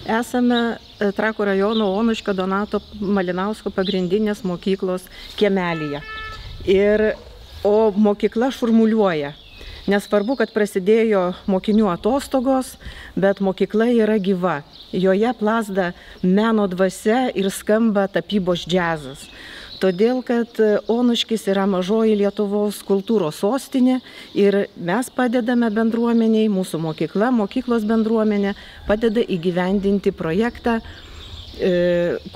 Esame Trakų rajono Onuškio Donato Malinausko pagrindinės mokyklos kiemelyje. O mokykla šurmuliuoja. Nesvarbu, kad prasidėjo mokinių atostogos, bet mokykla yra gyva. Joje plazda meno dvasia ir skamba tapybos džiazas. Todėl, kad Onuškis yra mažoji Lietuvos kultūros sostinė ir mes padedame bendruomeniai, mūsų mokykla, mokyklos bendruomenė padeda įgyvendinti projektą,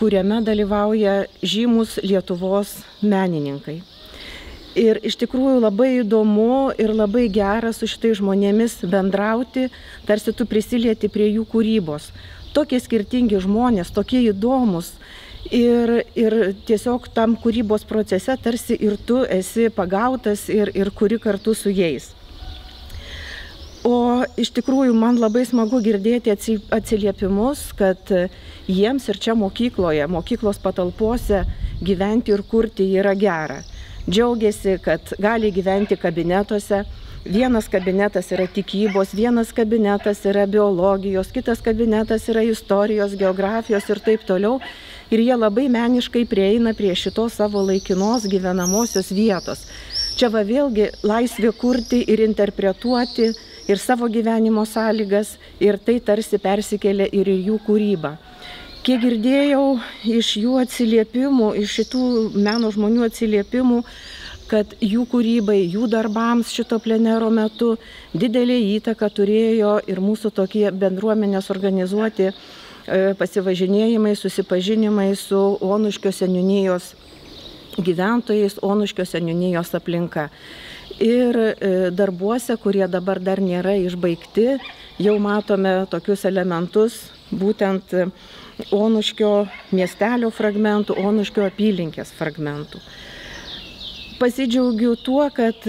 kuriame dalyvauja žymus Lietuvos menininkai. Ir iš tikrųjų labai įdomu ir labai gera su šitais žmonėmis bendrauti, tarsi tu prisilieti prie jų kūrybos. Tokie skirtingi žmonės, tokie įdomus. Ir tiesiog tam kūrybos procese tarsi ir tu esi pagautas ir kuri kartu su jais. O iš tikrųjų man labai smagu girdėti atsiliepimus, kad jiems ir čia mokykloje, mokyklos patalpose gyventi ir kurti yra gera. Džiaugiasi, kad gali gyventi kabinetuose. Vienas kabinetas yra tikybos, vienas kabinetas yra biologijos, kitas kabinetas yra istorijos, geografijos ir taip toliau. Ir jie labai meniškai prieina prie šitos savo laikinos gyvenamosios vietos. Čia va vėlgi laisvė kurti ir interpretuoti ir savo gyvenimo sąlygas, ir tai tarsi persikelia ir į jų kūrybą. Kiek girdėjau iš jų atsiliepimų, iš šitų meno žmonių atsiliepimų, kad jų kūrybai, jų darbams šito plenero metu didelė įtaka turėjo ir mūsų tokie bendruomenės organizuoti pasivažinėjimai, susipažinimai su Onuškio seniūnijos gyventojais, Onuškio seniūnijos aplinka. Ir darbuose, kurie dabar dar nėra išbaigti, jau matome tokius elementus, būtent Onuškio miestelio fragmentų, Onuškio apylinkės fragmentų. Pasidžiaugiu tuo, kad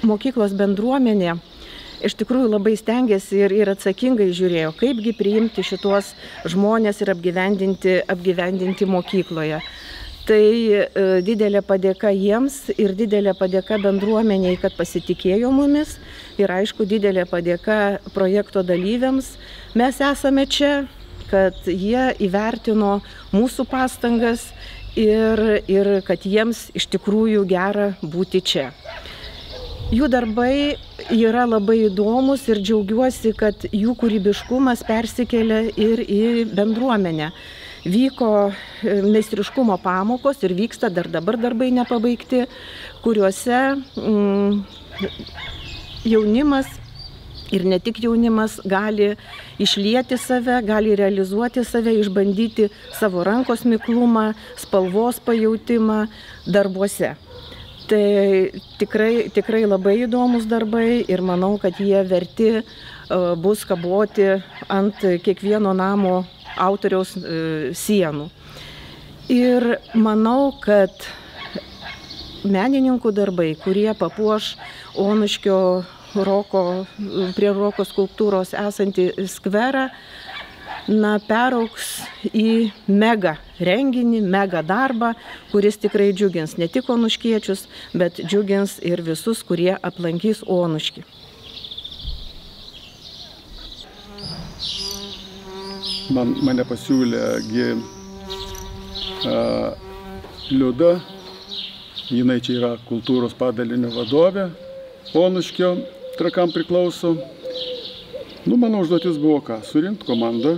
mokyklos bendruomenė iš tikrųjų labai stengiasi ir atsakingai žiūrėjo, kaipgi priimti šitos žmonės ir apgyvendinti mokykloje. Tai didelė padėka jiems ir didelė padėka bendruomeniai, kad pasitikėjo mumis, ir aišku didelė padėka projekto dalyviams. Mes esame čia, kad jie įvertino mūsų pastangas ir kad jiems iš tikrųjų gera būti čia. Jų darbai yra labai įdomus ir džiaugiuosi, kad jų kūrybiškumas persikelia ir į bendruomenę. Vyko meistriškumo pamokos ir vyksta dar dabar darbai nepabaigti, kuriuose jaunimas ir ne tik jaunimas gali išlieti save, gali realizuoti save, išbandyti savo rankos miklumą, spalvos pajautimą darbuose. Tai tikrai labai įdomus darbai ir manau, kad jie verti bus kaboti ant kiekvieno namo autoriaus sienų. Ir manau, kad menininkų darbai, kurie papuoš Onuškio prie Roko skulptūros esantį skverą, peraugs į mega renginį, mega darbą, kuris tikrai džiugins ne tik onuškiečius, bet džiugins ir visus, kurie aplankys Onuškį. Mane pasiūlė Liuda, jinai čia yra kultūros padalinio vadovė, Onuškio Trakam priklauso. Mano užduotis buvo ką? Surinkti komandą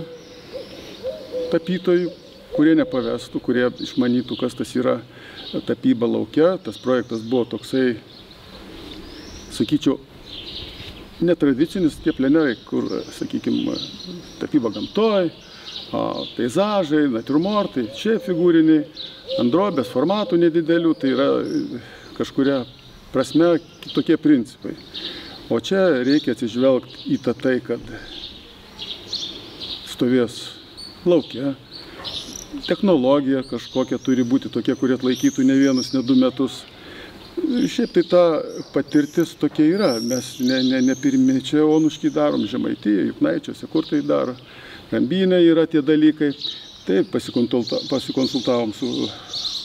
tapytojų, kurie nepavestų, kurie išmanytų, kas tas yra tapyba lauke. Tas projektas buvo toksai, sakyčiau, netradicinis, tie plenerai, kur, sakykime, tapyba gamtoj, peizažai, natiurmortai, čia figūriniai, ant drobės formatų nedidelių, tai yra kažkuria prasme kitokie principai. O čia reikia atsižvelgti į tai, kad stovės lauke, technologija kažkokia turi būti tokia, kurie atlaikytų ne vienus, ne 2 metus. Šiaip tai ta patirtis tokia yra. Mes ne pirmi čia Onuškį darom, Žemaitija, Juknaičiuose, kur tai daro. Rambynė yra tie dalykai. Taip, pasikonsultavom su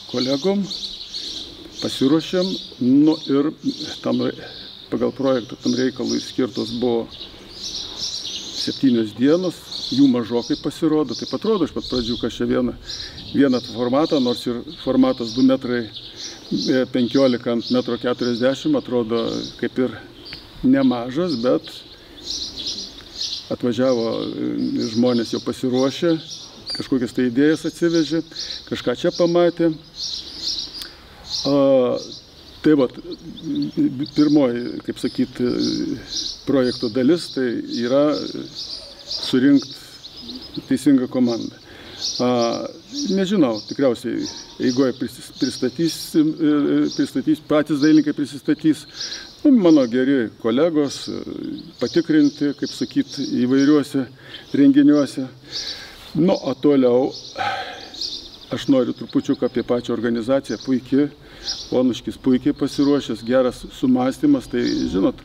kolegom, pasiruošėm, ir tam pagal projektą tam reikalui skirtos buvo 7 dienos, jų mažokai pasirodo. Taip atrodo iš pat pradžių, kad čia vieną formatą, nors ir formatas 2,15 m ant 1,40 m atrodo kaip ir nemažas, bet atvažiavo žmonės jau pasiruošę, kažkokias tai idėjas atsivežė, kažką čia pamatė. Tai vat, pirmoji, kaip sakyti, projekto dalis, tai yra surinkti teisingą komandą. Nežinau, tikriausiai eigoje pristatys, patys dailininkai prisistatys, mano geri kolegos, patikrinti, kaip sakyti, įvairiuose renginiuose. O toliau aš noriu trupučiuką apie pačią organizaciją. Puikiai, Onuškis puikiai pasiruošęs, geras sumąstymas, tai žinot,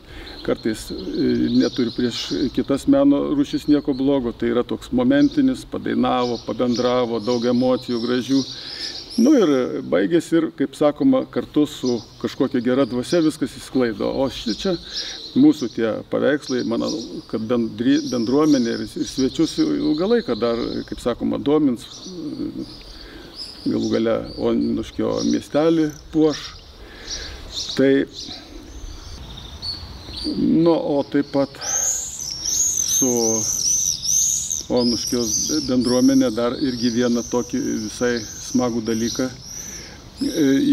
kartais neturi prieš kitas meno rūšis nieko blogo, tai yra toks momentinis, padainavo, pabendravo, daug emocijų gražių. Ir baigėsi ir, kaip sakoma, kartu su kažkokia gera dvasia viskas įsklaido. O čia mūsų tie paveikslai, manau, kad bendruomenė ir svečius ilgą laiką dar, kaip sakoma, domins, galų gale Onuškio miestelį puoš. Tai, o taip pat su Onuškio bendruomenė dar irgi vieną tokį visai smagų dalyką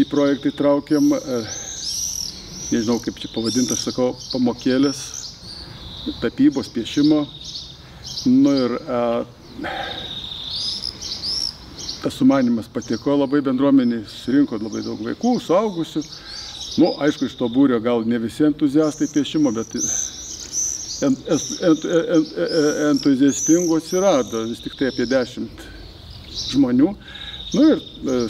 į projektą įtraukiam, nežinau kaip čia pavadinti, aš sakau, pamokėlės, tapybos, piešimo. Ir tas sumanymas patiko labai bendruomeniai, surinko labai daug vaikų, suaugusių. Aišku, iš to būrio gal ne visi entuziastai piešimo, bet entuziastingų atsirado, vis tik tai apie 10 žmonių. Ir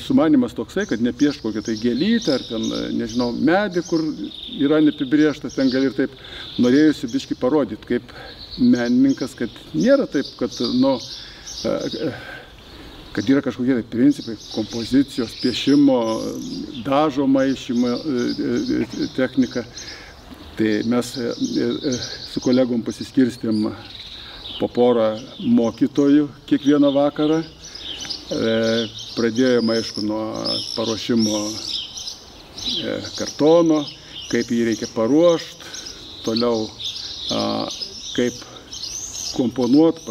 sumanymas toksai, kad nepiešt kokią tai gėlytę, ar ten, nežinau, medį, kur yra neapibrėžta, ten gali ir taip norėjusi biškį parodyti, kaip menininkas, kad nėra taip, kad yra kažkokie tai principai, kompozicijos, piešimo, dažo maišymo technika. Tai mes su kolegom pasiskirstėm po porą mokytojų kiekvieną vakarą. Pradėjome, aišku, nuo paruošimo kartono, kaip jį reikia paruošti, toliau kaip komponuoti,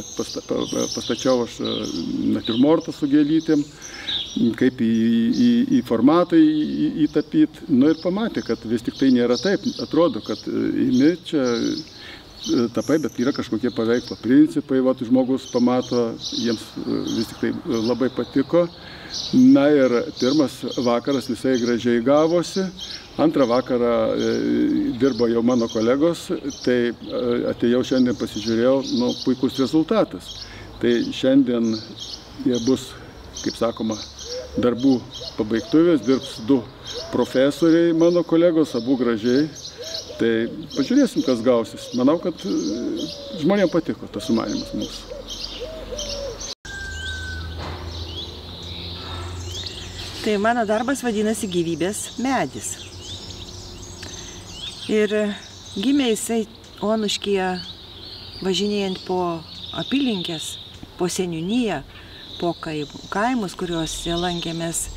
pastačiau aš natiurmortą su gėlytėm, kaip į formatą įtapyti. Ir pamatė, kad vis tik tai nėra taip. Atrodo, kad imi čia tapai, bet yra kažkokie paveiklo principai, žmogus pamato, jiems vis tik tai labai patiko. Ir pirmas vakaras visai gražiai gavosi, antrą vakarą dirbo jau mano kolegos, tai atėjau šiandien pasižiūrėjau, puikus rezultatas. Tai šiandien jie bus, kaip sakoma, darbų pabaigtuvės, dirbs 2 profesoriai mano kolegos, abu gražiai. Tai pažiūrėsim, kas gausis. Manau, kad žmonėms patiko tas sumanymas mūsų. Tai mano darbas vadinasi Gyvybės medis. Ir gimė jisai Onuškyje, važinėjant po apylinkės, po seniūniją, po kaimus, kuriuose lankėmės,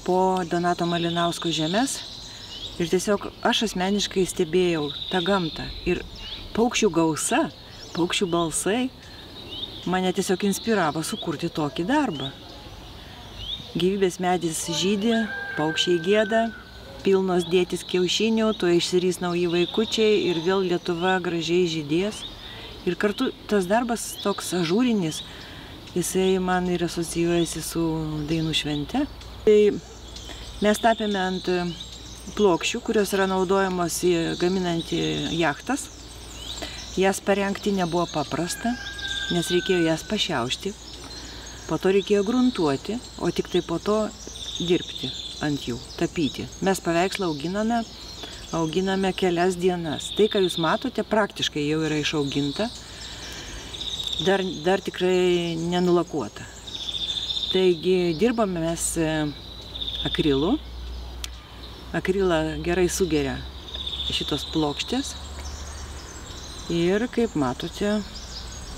po Donato Malinausko žemės. Ir tiesiog aš asmeniškai stebėjau tą gamtą. Ir paukščių gausa, paukščių balsai mane tiesiog inspiravo sukurti tokį darbą. Gyvybės medis žydi, paukščiai gieda, pilnos dėtis kiaušinių, tuo išsirys nauji vaikučiai ir vėl Lietuva gražiai žydės. Ir kartu tas darbas toks ažūrinis, jisai man ir asocijuojasi su dainų švente. Tai mes tapėme ant plokščių, kurios yra naudojamos gaminant jachtas. Jas parengti nebuvo paprasta, nes reikėjo jas pašiaušti. Po to reikėjo gruntuoti, o tik tai po to dirbti ant jų, tapyti. Mes paveikslą auginame kelias dienas. Tai, ką jūs matote, praktiškai jau yra išauginta, dar tikrai nenulakuota. Taigi dirbame mes akrilu. Akrilą gerai sugeria šitos plokštės. Ir, kaip matote,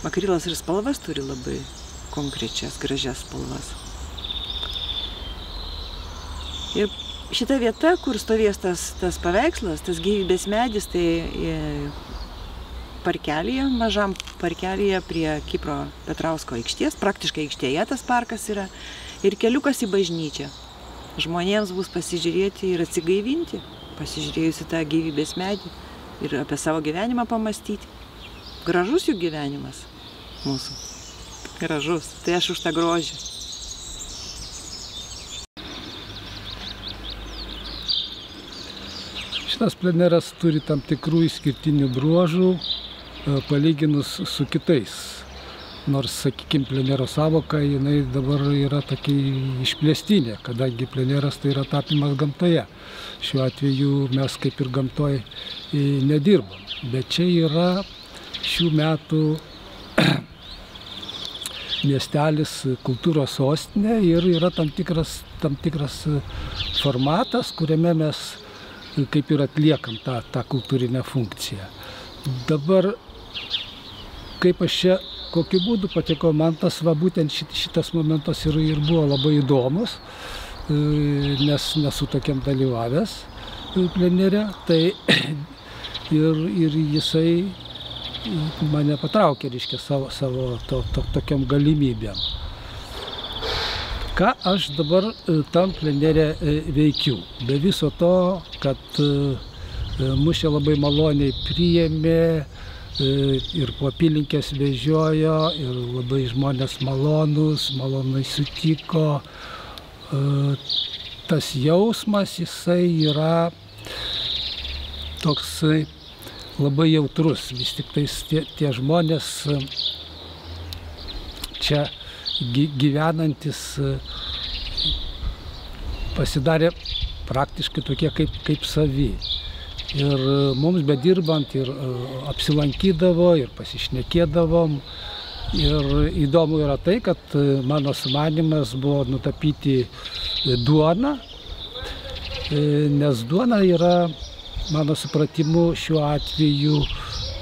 Akrilas ir spalvas turi labai konkrečias, gražias spalvas. Ir šita vieta, kur stovės tas paveikslas, tas gyvybės medis, tai parkelyje, mažam parkelyje prie Kipro Petrausko aikštės, praktiškai aikštėje tas parkas yra, ir keliukas į bažnyčią. Žmonėms bus pasižiūrėti ir atsigaivinti, pasižiūrėjusi tą gyvybės medį ir apie savo gyvenimą pamastyti. Gražus jų gyvenimas mūsų. Gražus. Tai aš už tą grožį. Šitas pleneras turi tam tikrų išskirtinių bruožų, palyginus su kitais. Nors, sakykime, plenero savoka, jinai dabar yra tokia išplėstinė, kadangi pleneras tai yra tapymas gamtoje. Šiuo atveju mes kaip ir gamtoje nedirbam. Bet čia yra šių metų miestelis kultūros sostinė ir yra tam tikras formatas, kuriame mes kaip ir atliekam tą kultūrinę funkciją. Dabar, kaip aš čia, kokiu būdu patekau, man tas būtent šitas momentas ir buvo labai įdomus, nes nesu tokiam dalyvavęs plenere, tai ir jisai mane patraukė, reiškia, savo tokiam galimybėm. Ką aš dabar tam plenere veikiu? Be viso to, kad mus čia labai maloniai priėmė ir po apylinkės vežiojo, ir labai žmonės malonai sutiko. Tas jausmas, jisai yra toksai labai jautrus. Vis tik tie žmonės čia gyvenantis pasidarė praktiškai tokie kaip savi. Ir mums bedirbant ir apsilankydavo, ir pasišnekėdavom. Ir įdomu yra tai, kad mano sumanymas buvo nutapyti duoną, nes duona yra, mano supratimu, šiuo atveju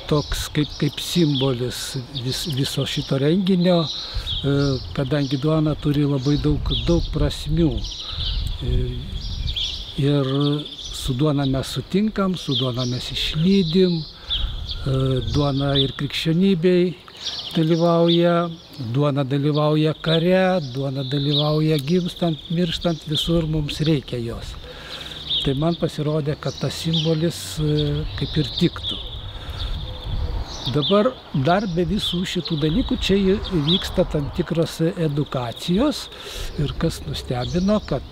toks kaip simbolis viso šito renginio, kadangi duona turi labai daug prasmių. Ir su duona mes sutinkam, su duona mes išlydim, duona ir krikščionybei dalyvauja, duona dalyvauja kare, duona dalyvauja gimstant, mirštant, visur mums reikia jos. Tai man pasirodė, kad tas simbolis kaip ir tiktų. Dabar dar be visų šitų dalykų čia vyksta tam tikros edukacijos ir kas nustebino, kad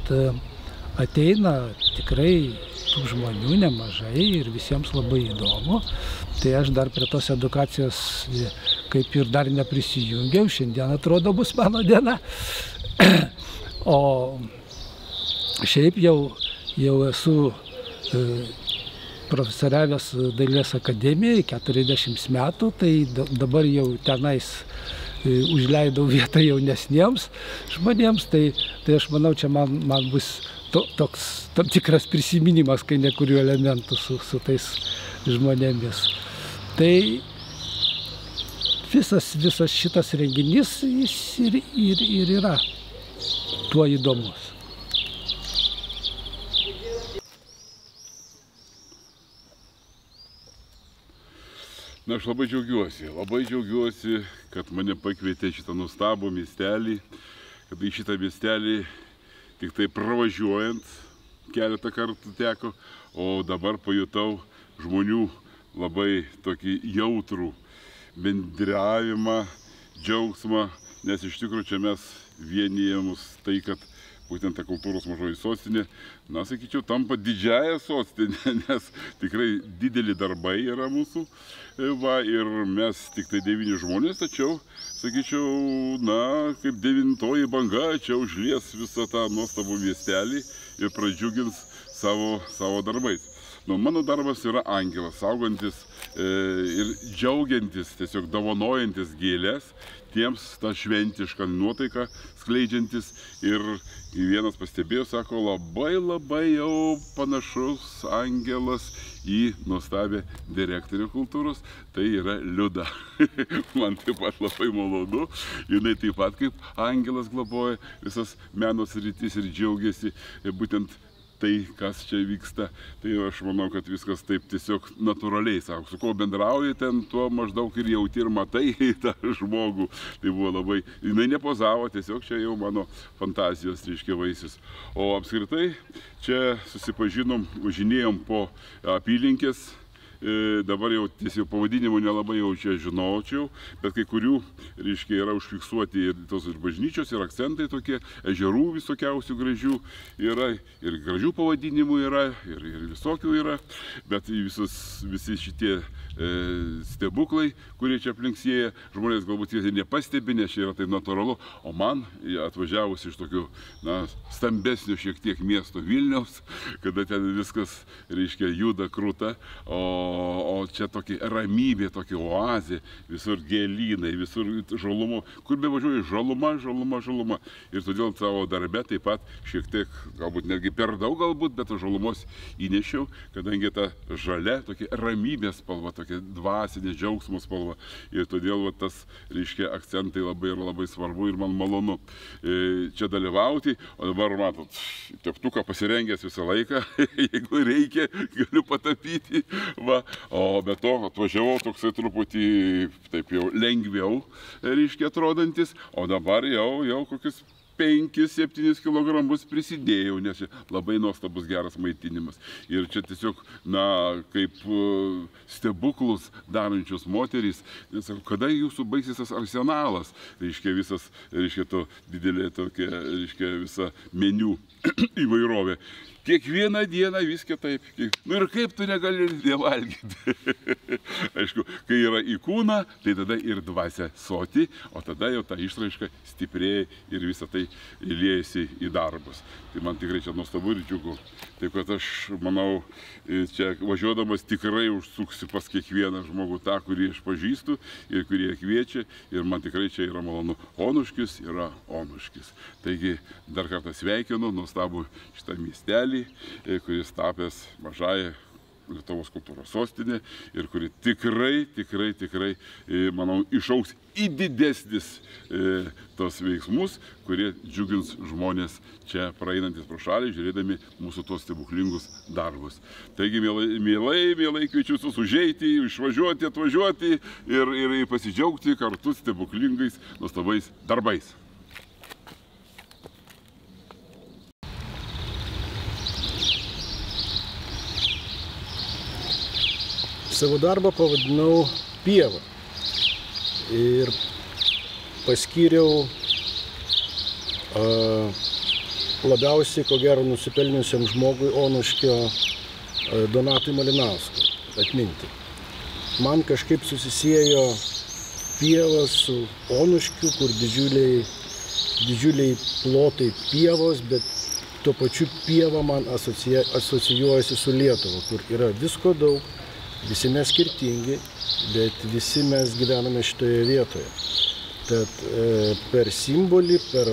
ateina tikrai tų žmonių nemažai ir visiems labai įdomu. Tai aš dar prie tos edukacijos kaip ir dar neprisijungiau, šiandien atrodo bus mano diena. O šiaip jau esu profesoriavęs Dailės akademijoje 40 metų, tai dabar jau tenais užleidau vietą jaunesniems žmonėms, tai aš manau, čia man bus toks tam tikras prisiminimas, kai nekuriu elementų su tais žmonėmis. Tai visas šitas renginys jis ir yra tuo įdomus. Na, aš labai džiaugiuosi, kad mane pakvietė šitą nuostabų miestelį, kad į šitą miestelį tik tai pravažiuojant keletą kartų teko, o dabar pajutau žmonių labai tokį jautrų bendravimą, džiaugsmą, nes iš tikrųjų čia mes vienijame tai, kad būtent ta kultūros mažoji sostinė, na, sakyčiau, tampa didžiąją sostinę, nes tikrai dideli darbai yra mūsų, ir mes tik tai 9 žmonės, tačiau, sakyčiau, na, kaip 9-oji banga čia užlies visą tą nuostabų miestelį ir pradžiugins savo darbais. Nu, mano darbas yra angelas, saugantis ir džiaugiantis, tiesiog dovanojantis gėlės, tiems tą šventišką nuotaiką skleidžiantis. Ir vienas pastebėjo, sako, labai jau panašus angelas į nuostabią direktorę kultūros, tai yra Liuda. Man taip pat labai malonu, jinai taip pat kaip angelas globoja visas meno sritis ir džiaugiasi būtent tai, kas čia vyksta. Tai aš manau, kad viskas taip tiesiog natūraliai, sako, su kuo bendrauji ten, tuo maždaug ir jauti ir matai tą žmogų. Tai buvo labai, jinai nepozavo, tiesiog čia jau mano fantazijos, reiškia, vaisius. O apskritai, čia susipažinom, važinėjom po apylinkės. Dabar jau tiesiog pavadinimų nelabai jau čia žinočiau, bet kai kurių, reiškia, yra užfiksuoti ir tos ir bažnyčios, ir akcentai tokie, ežerų visokiausių gražių yra, ir gražių pavadinimų yra, ir visokių yra, bet visi šitie stebuklai, kurie čia aplink sieja, žmonės galbūt jie nepastebi, nes čia yra tai natūralu, o man atvažiavus iš tokių, na, stambesnio šiek tiek miesto Vilniaus, kada ten viskas, reiškia, juda kruta, o čia tokia ramybė, tokia oazė, visur gėlynai, visur žalumo, kur be važiuoji, žaluma. Ir todėl savo darbe taip pat šiek tiek, galbūt netgi per daug galbūt, bet žalumos įnešiau, kadangi ta žalia, tokia ramybės spalva, tokia dvasinė džiaugsmo spalva. Ir todėl va, tas, reiškia, akcentai labai svarbu ir man malonu čia dalyvauti. O dabar, matot, teptuką pasirengęs visą laiką, jeigu reikia, galiu patapyti. Va. O be to atvažiavau toksai truputį taip jau lengviau, reiškia, atrodantis, o dabar jau kokius 5-7 kilogramus prisidėjau, nes čia labai nuostabus geras maitinimas. Ir čia tiesiog, na, kaip stebuklus darančios moterys, nesakau, kada jūsų baigsis tas arsenalas, reiškia, visas, reiškia, to didelė tokia, reiškia, visa meniu įvairovė. Kiekvieną dieną vis kitaip. Nu ir kaip tu negali nevalgyti? Aišku, kai yra į kūną, tai tada ir dvasia soti, o tada jau ta išraiška stiprėja ir visą tai įliejasi į darbus. Tai man tikrai čia nuostabu ir džiugu. Taip kad aš manau, čia važiuodamas tikrai užsuksiu pas kiekvieną žmogų tą, kurį aš pažįstu ir kurie kviečia. Ir man tikrai čia yra malonu. Onuškis yra Onuškis. Taigi dar kartą sveikinu nuostabų šitą miestelį, kuris tapęs mažąją Lietuvos kultūros sostinė ir kuri tikrai, manau, išaugs į didesnis tos veiksmus, kurie džiugins žmonės čia praeinantis pro šalį, žiūrėdami mūsų tos stebuklingus darbus. Taigi, mielai kviečiu visus užeiti, išvažiuoti, atvažiuoti ir pasidžiaugti kartu stebuklingais, nuostabais darbais. Savo darbą pavadinau pieva ir paskyriau labiausiai, ko gero, nusipelniusiam žmogui Onuškio Donatui Malinauskui atminti. Man kažkaip susisiejo pieva su Onuškiu, kur didžiuliai plotai pievos, bet tuo pačiu pieva man asocijuojasi su Lietuva, kur yra visko daug. Visi mes skirtingi, bet visi mes gyvename šitoje vietoje. Tad per simbolį, per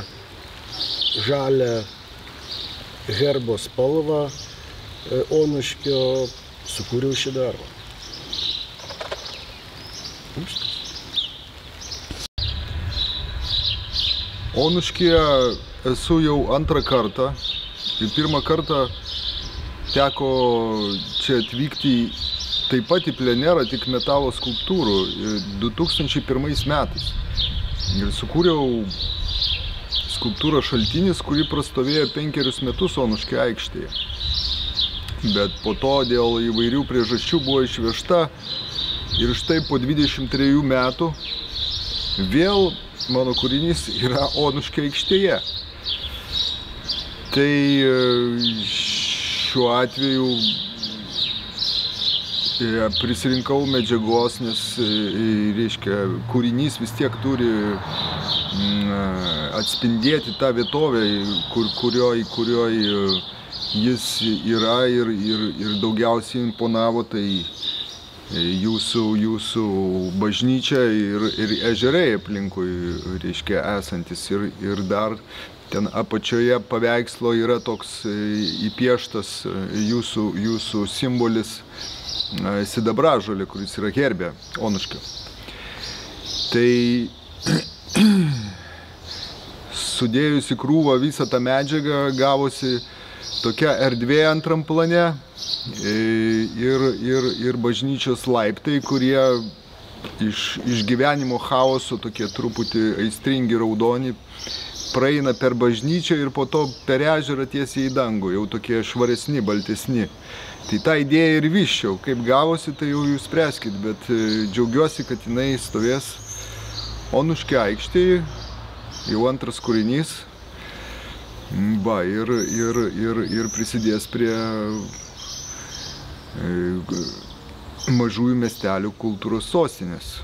žalią herbo spalvą Onuškio sukūriau šį darbą. Onuškyje esu jau antrą kartą. Ir pirmą kartą teko čia atvykti taip pat į plenerą, tik metalo skulptūrų 2001 metais. Ir sukūriau skulptūrą Šaltinis, kuri prastovėjo 5 metus Onuškio aikštėje. Bet po to dėl įvairių priežasčių buvo išvežta ir štai po 23 metų vėl mano kūrinys yra Onuškio aikštėje. Tai šiuo atveju prisirinkau medžiagos, nes, reiškia, kūrinys vis tiek turi atspindėti tą vietovę, kurioj jis yra ir daugiausiai imponavo, tai jūsų bažnyčia ir ežerai aplinkui, reiškia, esantis. Ir dar ten apačioje paveikslo yra toks įpieštas jūsų simbolis sidabražolė, kuris yra herbe Onuškio. Tai sudėjus į krūvą visą tą medžiagą gavosi tokia erdvė antram plane ir bažnyčios laiptai, kurie iš gyvenimo chaoso, tokie truputį aistringi raudoni, praeina per bažnyčią ir po to per ežerą tiesiai į dangų, jau tokie švaresni, baltesni. Tai tą idėją ir vyščiau, kaip gavosi, tai jau jūs spręskit, bet džiaugiuosi, kad jinai stovės Onuškio aikštėje, jau antras kūrinys, ir prisidės prie mažųjų miestelių kultūros sostinės.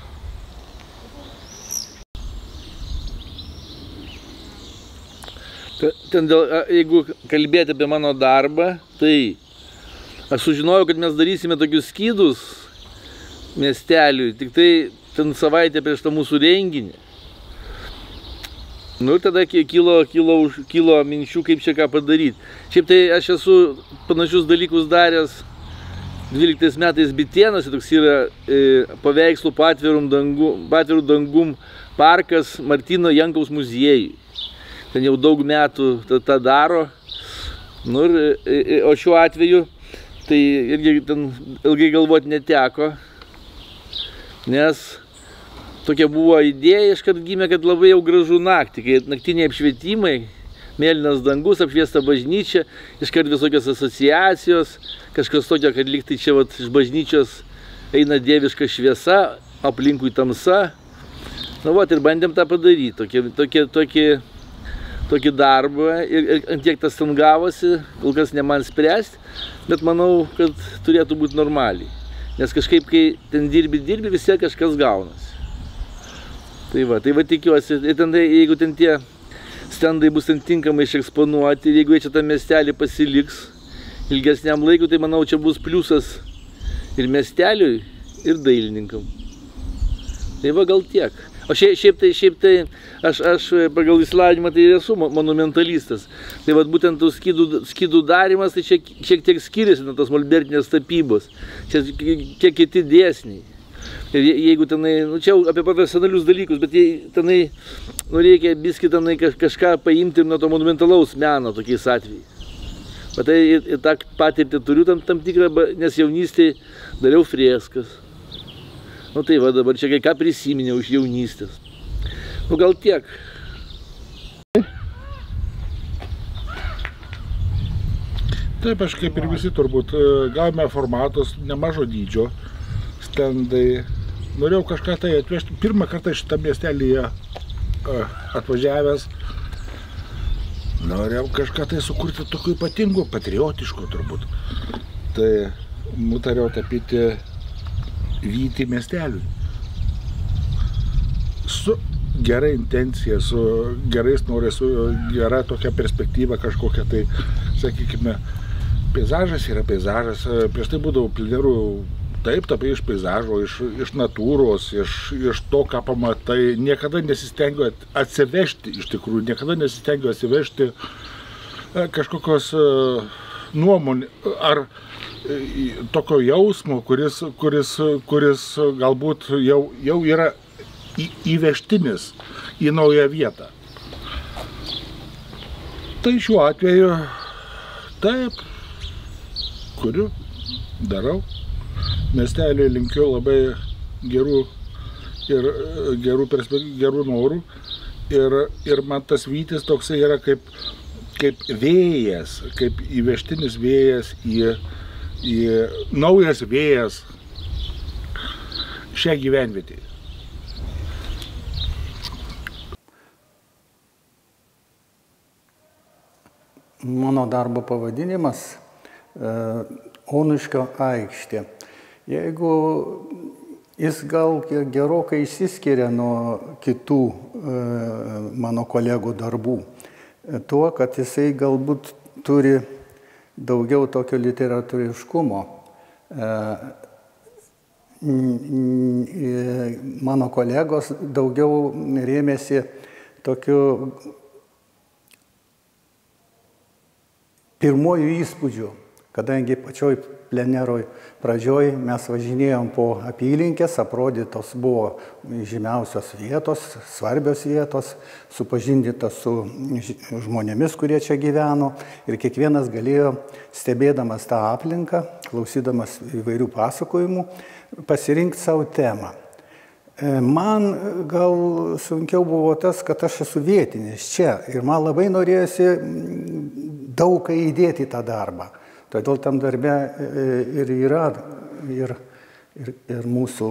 Jeigu kalbėti apie mano darbą, tai aš sužinojau, kad mes darysime tokius skydus miesteliui, tik tai ten savaitę prieš tą mūsų renginį. Nu ir tada kilo minčių, kaip čia ką padaryti. Šiaip tai aš esu panašius dalykus daręs 12 metais Bitėnuose, toks yra paveikslų po atvirų dangum parkas Martyno Jankaus muziejui. Ten jau daug metų tą daro. Nu, o šiuo atveju tai irgi ten ilgai galvoti neteko, nes tokia buvo idėja, iškart gimė, kad labai jau gražu naktį, kai naktiniai apšvietimai, mėlynas dangus, apšviesta bažnyčia, iškart visokios asociacijos, kažkas tokio, kad lyg tai čia vat, iš bažnyčios eina dieviška šviesa, aplinkui tamsa. Nu, vat, ir bandėm tą padaryti, tokį darbą, ir antiek tas ten gavosi, kol kas ne man spręsti, bet manau, kad turėtų būti normaliai. Nes kažkaip, kai ten dirbi, vis tiek kažkas gaunasi. Tai va tikiuosi, jeigu ten tie stendai bus tinkamai išeksponuoti, jeigu jie čia tą miestelį pasiliks ilgesniam laikui, tai manau, čia bus pliusas ir miesteliui, ir dailininkam. Tai va gal tiek. O šiaip tai aš pagal išsilavinimą tai esu monumentalistas. Tai va būtent tų skydų darimas, tai šiek tiek skiriasi nuo tos molbertinės tapybos. Čia kiek kiti dėsniai. Ir jeigu tenai, nu čia apie profesionalius dalykus, bet tenai reikia biskį tenai kažką paimti nuo to monumentalaus meno tokiais atvejais. Bet tai ir tą patirtį turiu tam tikrą, nes jaunystėje dariau freskas. Nu tai va dabar čia kai ką prisiminiau iš jaunystės. Nu gal tiek. Taip, aš kaip ir visi turbūt gavome formatus nemažo dydžio, stendai. Norėjau kažką tai atvežti. Pirmą kartą šitą miestelyje atvažiavęs. Norėjau kažką tai sukurti tokių ypatingų, patriotiškų turbūt. Tai nutariau tapyti vytį miesteliui. Su gera intencija, su gerais norais, su gera tokia perspektyva kažkokia tai, sakykime, peizažas yra peizažas. Prieš tai būdavo plenerų. Taip, tapai iš peizažo, iš natūros, iš to, ką pamatai. Niekada nesistengiu atsivežti, iš tikrųjų, niekada nesistengiu atsivežti kažkokios nuomonės ar tokio jausmo, kuris galbūt jau yra įvežtinis į naują vietą. Tai šiuo atveju taip, kuriu, darau. Miesteliui linkiu labai gerų norų ir man tas vytis toksai yra kaip vėjas, kaip įvežtinis vėjas į naujas vėjas šią gyvenvietę. Mano darbo pavadinimas Onuškio aikštė. Jeigu jis gal gerokai išsiskiria nuo kitų mano kolegų darbų, tuo, kad jisai galbūt turi daugiau tokio literatūriškumo. Mano kolegos daugiau rėmėsi tokiu pirmojų įspūdžių, kadangi pačioj pleneroj pradžioj mes važinėjom po apylinkės, aprodytos buvo žymiausios vietos, svarbios vietos, supažindintas su žmonėmis, kurie čia gyveno, ir kiekvienas galėjo, stebėdamas tą aplinką, klausydamas įvairių pasakojimų, pasirinkti savo temą. Man gal sunkiau buvo tas, kad aš esu vietinis čia ir man labai norėjosi daug ką įdėti į tą darbą. Todėl tam darbe ir yra ir mūsų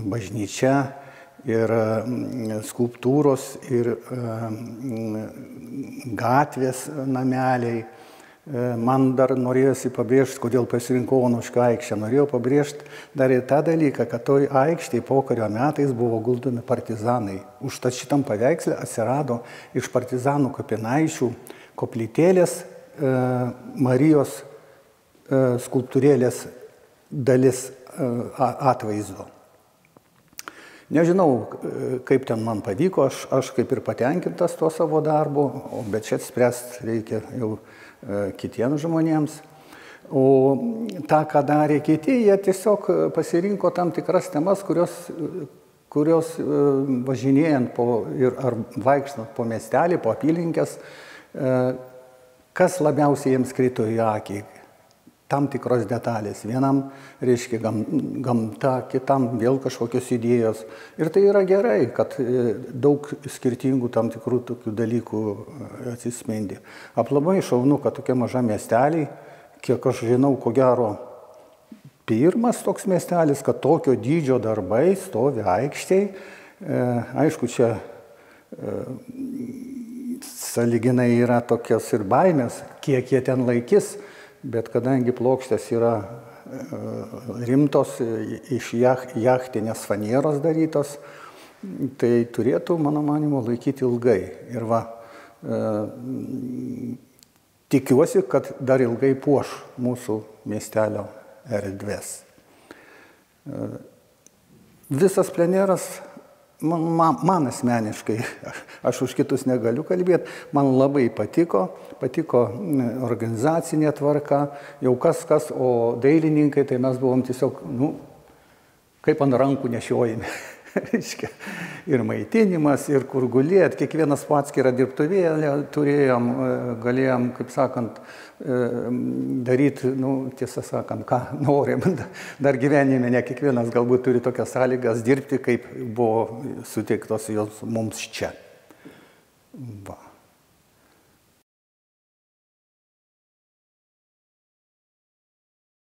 bažnyčia, ir skulptūros, ir gatvės nameliai. Man dar norėjosi pabrėžti, kodėl pasirinkau Onuškio aikštę. Norėjau pabrėžti dar ir tą dalyką, kad toj aikštėje pokario metais buvo guldomi partizanai. Užtat šitam paveiksle atsirado iš partizanų kapinaičių koplytėlės Marijos skulptūrėlės dalis atvaizdo. Nežinau, kaip ten man pavyko, aš kaip ir patenkintas tuo savo darbu, bet čia spręsti reikia jau kitiems žmonėms. O tą, ką darė kiti, jie tiesiog pasirinko tam tikras temas, kurios važinėjant ar vaikštant po miestelį, po apylinkės, kas labiausiai jiems krito į akį. Tam tikros detalės. Vienam, reiškia, gamta, kitam vėl kažkokios idėjos. Ir tai yra gerai, kad daug skirtingų tam tikrų tokių dalykų atsispindi. Aplamai šaunu, kad tokia maža miestelį, kiek aš žinau, ko gero, pirmas toks miestelis, kad tokio dydžio darbai stovi aikštėj. Aišku, čia sąlyginai yra tokios ir baimės, kiek jie ten laikys. Bet kadangi plokštės yra rimtos, iš jachtinės fanieros darytos, tai turėtų, mano manimu, laikyti ilgai. Ir tikiuosi, kad dar ilgai puoš mūsų miestelio erdvės. Visas pleneras, man asmeniškai, aš už kitus negaliu kalbėti, man labai patiko organizacinė tvarka, jau kas, o dailininkai, tai mes buvom tiesiog, kaip ant rankų nešiojami. Ir maitinimas, ir kur gulėt, kiekvienas po atskirą dirbtuvėlę turėjom, galėjom, kaip sakant, daryti, tiesą sakant, ką norim. Dar gyvenime ne kiekvienas galbūt turi tokias sąlygas dirbti, kaip buvo suteiktos jos mums čia. Va.